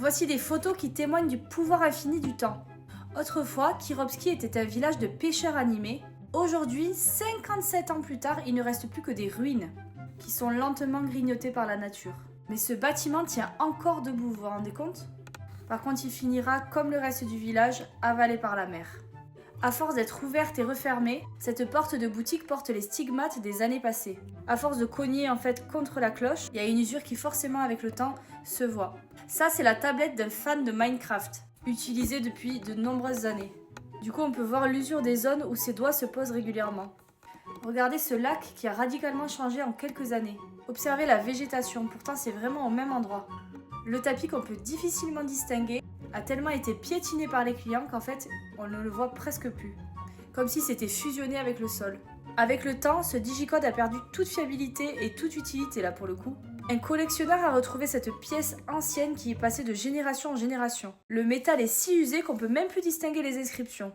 Voici des photos qui témoignent du pouvoir infini du temps. Autrefois, Kirovski était un village de pêcheurs animés. Aujourd'hui, 57 ans plus tard, il ne reste plus que des ruines qui sont lentement grignotées par la nature. Mais ce bâtiment tient encore debout, vous vous rendez compte? Par contre, il finira, comme le reste du village, avalé par la mer. À force d'être ouverte et refermée, cette porte de boutique porte les stigmates des années passées. À force de cogner en fait contre la cloche, il y a une usure qui forcément avec le temps se voit. Ça, c'est la tablette d'un fan de Minecraft, utilisée depuis de nombreuses années. Du coup, on peut voir l'usure des zones où ses doigts se posent régulièrement. Regardez ce lac qui a radicalement changé en quelques années. Observez la végétation, pourtant c'est vraiment au même endroit. Le tapis qu'on peut difficilement distinguer a tellement été piétiné par les clients qu'en fait, on ne le voit presque plus. Comme si c'était fusionné avec le sol. Avec le temps, ce digicode a perdu toute fiabilité et toute utilité là pour le coup. Un collectionneur a retrouvé cette pièce ancienne qui est passée de génération en génération. Le métal est si usé qu'on peut même plus distinguer les inscriptions.